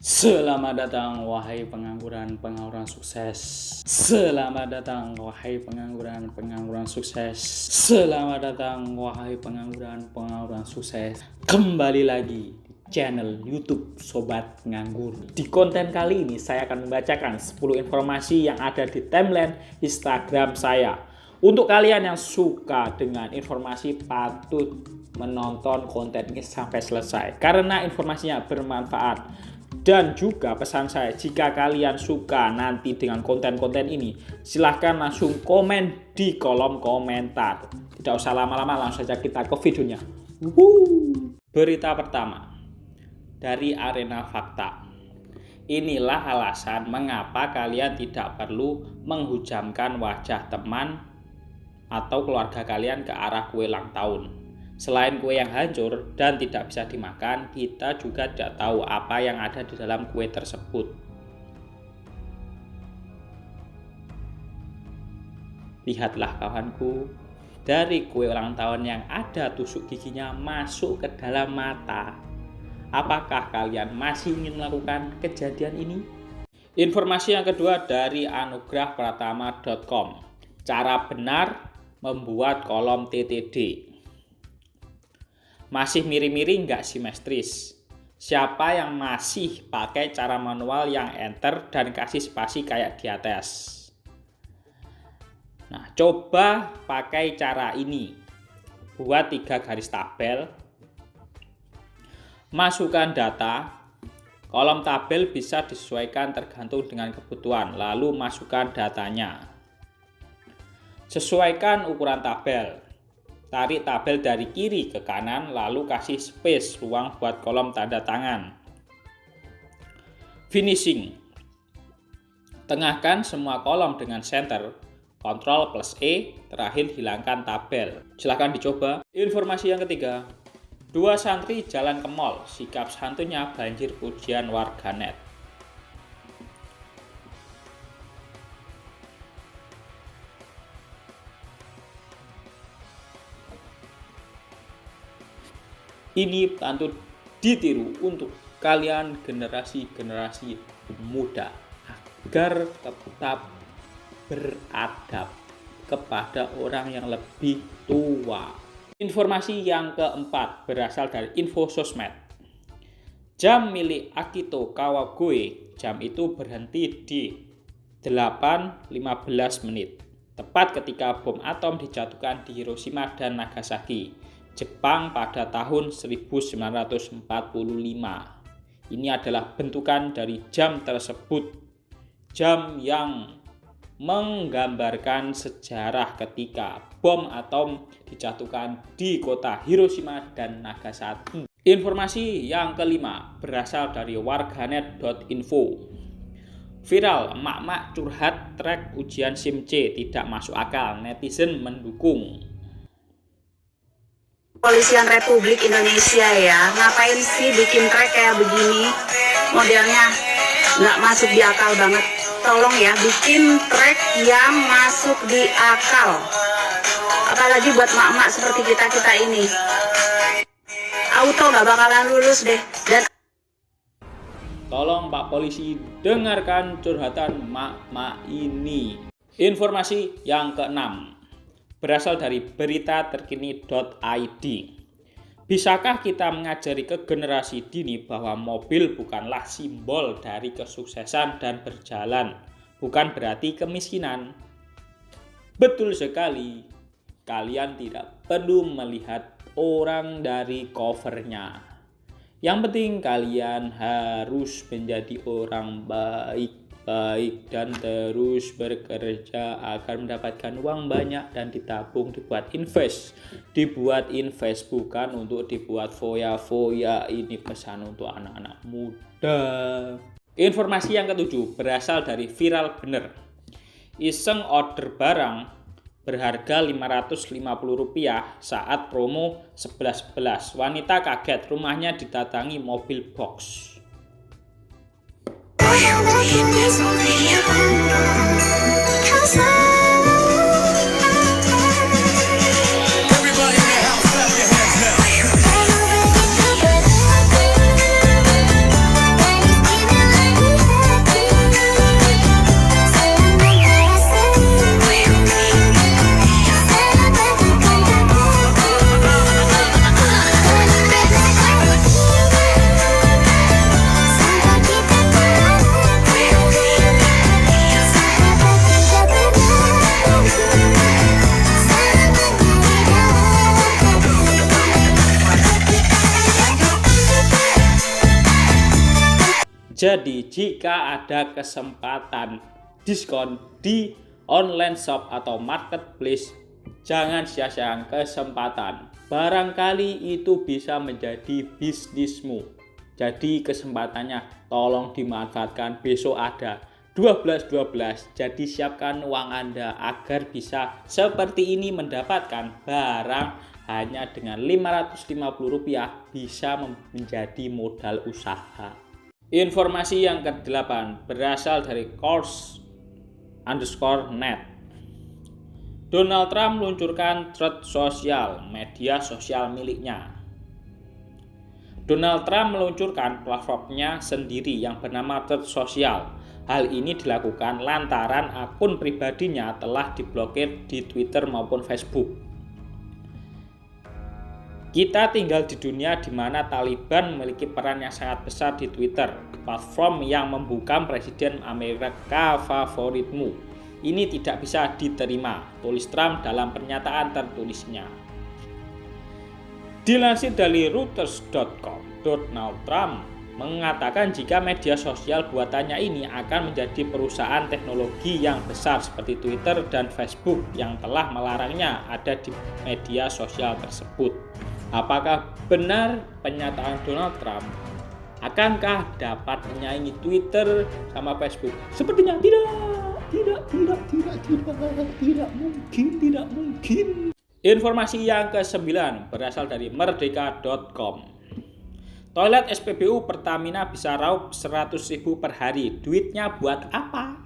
Selamat datang wahai pengangguran sukses. Selamat datang wahai pengangguran sukses. Selamat datang wahai pengangguran sukses. Kembali lagi di channel YouTube Sobat Nganggur. Di konten kali ini saya akan membacakan 10 informasi yang ada di timeline Instagram saya. Untuk kalian yang suka dengan informasi, patut menonton konten ini sampai selesai karena informasinya bermanfaat. Dan juga pesan saya, jika kalian suka nanti dengan konten-konten ini, silahkan langsung komen di kolom komentar. Tidak usah lama-lama, langsung saja kita ke videonya. Berita pertama dari Arena Fakta. Inilah alasan mengapa kalian tidak perlu menghujamkan wajah teman atau keluarga kalian ke arah kue ulang tahun. Selain kue yang hancur dan tidak bisa dimakan, kita juga tidak tahu apa yang ada di dalam kue tersebut. Lihatlah kawanku, dari kue ulang tahun yang ada tusuk giginya masuk ke dalam mata. Apakah kalian masih ingin melakukan kejadian ini? Informasi yang kedua dari anugrahpratama.com. Cara benar membuat kolom TTD. Masih miri-miri nggak simetris? Siapa yang masih pakai cara manual yang enter dan kasih spasi kayak di atas? Nah, coba pakai cara ini. Buat 3 garis tabel. Masukkan data. Kolom tabel bisa disesuaikan tergantung dengan kebutuhan. Lalu masukkan datanya. Sesuaikan ukuran tabel. Tarik tabel dari kiri ke kanan, lalu kasih space ruang buat kolom tanda tangan. Finishing. Tengahkan semua kolom dengan center. Ctrl+E, terakhir hilangkan tabel. Silahkan dicoba. Informasi yang ketiga. 2 santri jalan ke mall, sikap santunya banjir pujian warganet. Ini patut ditiru untuk kalian generasi muda agar tetap beradab kepada orang yang lebih tua. Informasi yang keempat berasal dari info sosmed. Jam milik Akito Kawagoe, jam itu berhenti di 8.15 menit, tepat ketika bom atom dijatuhkan di Hiroshima dan Nagasaki, Jepang pada tahun 1945. Ini adalah bentukan dari jam tersebut. Jam yang menggambarkan sejarah ketika bom atom dijatuhkan di kota Hiroshima dan Nagasaki. Informasi yang kelima berasal dari warganet.info. Viral, emak-emak curhat trek ujian SIM C tidak masuk akal, netizen mendukung. Kepolisian Republik Indonesia ya, ngapain sih bikin trek kayak begini? Modelnya nggak masuk di akal banget. Tolong ya, bikin trek yang masuk di akal. Apalagi buat mak-mak seperti kita ini. Auto nggak bakalan lulus deh. Dan tolong Pak Polisi dengarkan curhatan mak-mak ini. Informasi yang keenam berasal dari berita terkini.id. Bisakah kita mengajari ke generasi dini bahwa mobil bukanlah simbol dari kesuksesan dan berjalan, bukan berarti kemiskinan? Betul sekali, kalian tidak perlu melihat orang dari covernya. Yang penting kalian harus menjadi orang baik dan terus bekerja agar mendapatkan uang banyak dan ditabung, dibuat invest bukan untuk dibuat foya-foya. Ini pesan untuk anak-anak muda. Informasi yang ketujuh berasal dari Viral Bener. Iseng order barang berharga Rp550 saat promo 11.11. Wanita kaget, rumahnya didatangi mobil box. Jadi jika ada kesempatan diskon di online shop atau marketplace, jangan sia-siakan kesempatan. Barangkali itu bisa menjadi bisnismu. Jadi kesempatannya tolong dimanfaatkan. Besok ada 12.12. Jadi siapkan uang Anda agar bisa seperti ini mendapatkan barang hanya dengan Rp550 bisa menjadi modal usaha. Informasi yang ke-8 berasal dari course_net. Donald Trump meluncurkan Truth Social, media sosial miliknya. Donald Trump meluncurkan platformnya sendiri yang bernama Truth Social. Hal ini dilakukan lantaran akun pribadinya telah diblokir di Twitter maupun Facebook. Kita tinggal di dunia di mana Taliban memiliki peran yang sangat besar di Twitter, platform yang membungkam Presiden Amerika favoritmu. Ini tidak bisa diterima, tulis Trump dalam pernyataan tertulisnya. Dilansir dari Reuters.com, Donald Trump mengatakan jika media sosial buatannya ini akan menjadi perusahaan teknologi yang besar seperti Twitter dan Facebook yang telah melarangnya ada di media sosial tersebut. Apakah benar pernyataan Donald Trump? Akankah dapat menyaingi Twitter sama Facebook? Sepertinya tidak mungkin. Informasi yang ke-9 berasal dari merdeka.com. Toilet SPBU Pertamina bisa raup 100.000 per hari. Duitnya buat apa?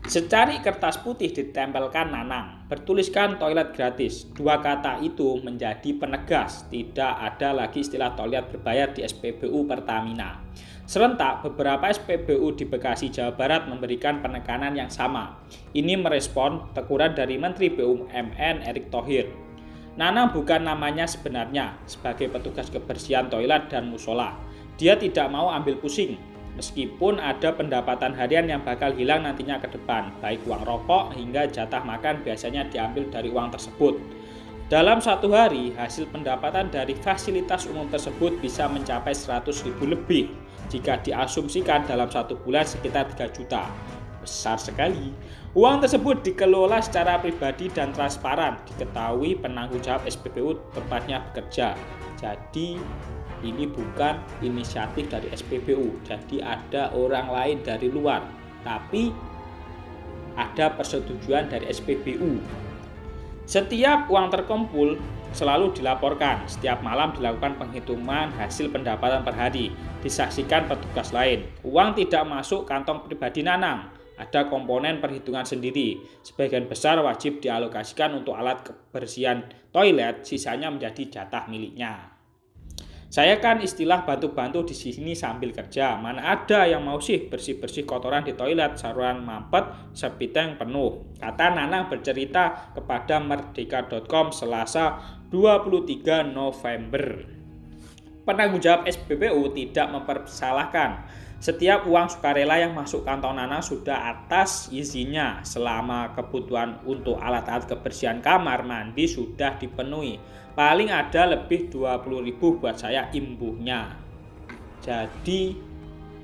Secari kertas putih ditempelkan nanang, bertuliskan toilet gratis. Dua kata itu menjadi penegas, tidak ada lagi istilah toilet berbayar di SPBU Pertamina. Serentak, beberapa SPBU di Bekasi, Jawa Barat memberikan penekanan yang sama. Ini merespon teguran dari Menteri BUMN Erick Thohir. Nanang bukan namanya sebenarnya, sebagai petugas kebersihan toilet dan musola. Dia tidak mau ambil pusing, meskipun ada pendapatan harian yang bakal hilang nantinya ke depan, baik uang rokok hingga jatah makan biasanya diambil dari uang tersebut. Dalam satu hari, hasil pendapatan dari fasilitas umum tersebut bisa mencapai 100.000 lebih. Jika diasumsikan dalam satu bulan sekitar 3 juta. Besar sekali. Uang tersebut dikelola secara pribadi dan transparan. Diketahui penanggung jawab SPBU tempatnya bekerja. Jadi ini bukan inisiatif dari SPBU. Jadi ada orang lain dari luar. Tapi ada persetujuan dari SPBU. Setiap uang terkumpul selalu dilaporkan. Setiap malam dilakukan penghitungan hasil pendapatan per hari. Disaksikan petugas lain. Uang tidak masuk kantong pribadi Nanang. Ada komponen perhitungan sendiri. Sebagian besar wajib dialokasikan untuk alat kebersihan toilet, sisanya menjadi jatah miliknya. Saya kan istilah bantu-bantu di sini sambil kerja. Mana ada yang mau sih bersih-bersih kotoran di toilet, saluran mampet, sepiteng penuh. Kata Nanang bercerita kepada merdeka.com Selasa 23 November. Penanggung jawab SPBU tidak mempersalahkan. Setiap uang sukarela yang masuk kantong Nanang sudah atas izinnya. Selama kebutuhan untuk alat-alat kebersihan kamar mandi sudah dipenuhi. Paling ada lebih 20.000 buat saya imbuhnya. Jadi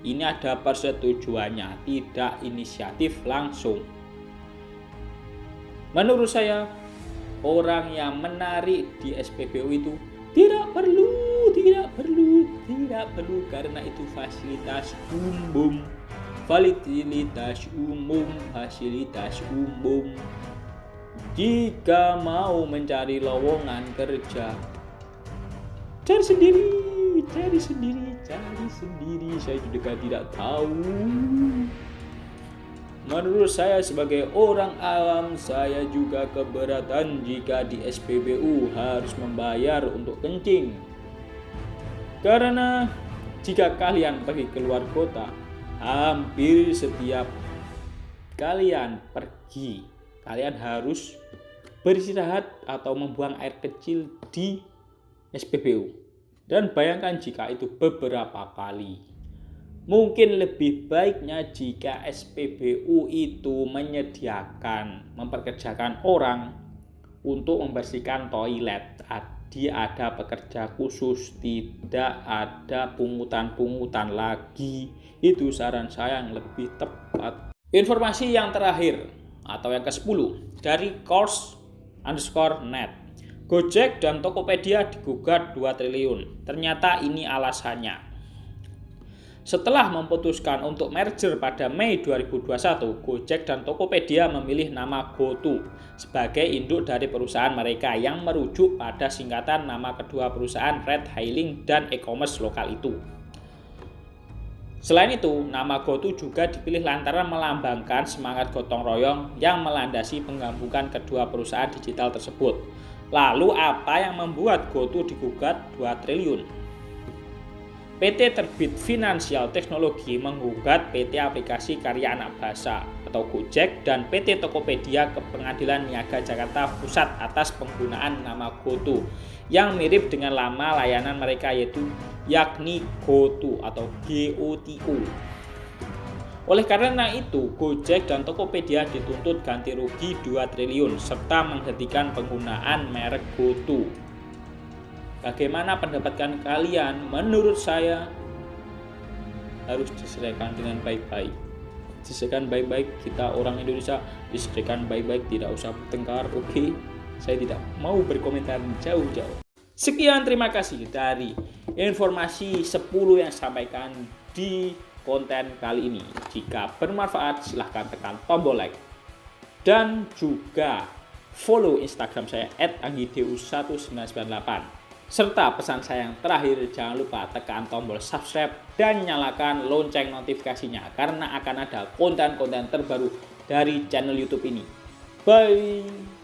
ini ada persetujuannya, tidak inisiatif langsung. Menurut saya, orang yang menarik di SPBU itu tidak perlu karena itu fasilitas umum. Jika mau mencari lowongan kerja, cari sendiri. Saya juga tidak tahu. Menurut saya sebagai orang awam, saya juga keberatan jika di SPBU harus membayar untuk kencing. Karena jika kalian pergi keluar kota, hampir setiap kalian pergi, kalian harus beristirahat atau membuang air kecil di SPBU. Dan bayangkan jika itu beberapa kali. Mungkin lebih baiknya jika SPBU itu memperkerjakan orang untuk membersihkan toilet Jadi ada pekerja khusus, tidak ada pungutan-pungutan lagi. Itu saran saya yang lebih tepat. Informasi yang terakhir atau yang ke-10 dari Course_net. Gojek dan Tokopedia digugat 2 triliun. Ternyata ini alasannya. Setelah memutuskan untuk merger pada Mei 2021, Gojek dan Tokopedia memilih nama GoTo sebagai induk dari perusahaan mereka yang merujuk pada singkatan nama kedua perusahaan ride-hailing dan e-commerce lokal itu. Selain itu, nama GoTo juga dipilih lantaran melambangkan semangat gotong royong yang melandasi penggabungan kedua perusahaan digital tersebut. Lalu apa yang membuat GoTo digugat 2 triliun? PT Terbit Finansial Teknologi menggugat PT Aplikasi Karya Anak Basa atau Gojek dan PT Tokopedia ke Pengadilan Niaga Jakarta Pusat atas penggunaan nama GoTo yang mirip dengan nama layanan mereka yakni GoTo atau GOTO. Oleh karena itu, Gojek dan Tokopedia dituntut ganti rugi 2 triliun serta menghentikan penggunaan merek GoTo. Bagaimana pendapat kalian? Menurut saya harus diselesaikan dengan baik-baik. Diselesaikan baik-baik, kita orang Indonesia diselesaikan baik-baik, tidak usah bertengkar. Oke, saya tidak mau berkomentar jauh-jauh. Sekian, terima kasih dari informasi 10 yang sampaikan di konten kali ini. Jika bermanfaat, silahkan tekan tombol like dan juga follow Instagram saya @anggideu1998. Serta pesan saya yang terakhir, jangan lupa tekan tombol subscribe dan nyalakan lonceng notifikasinya karena akan ada konten-konten terbaru dari channel YouTube ini. Bye!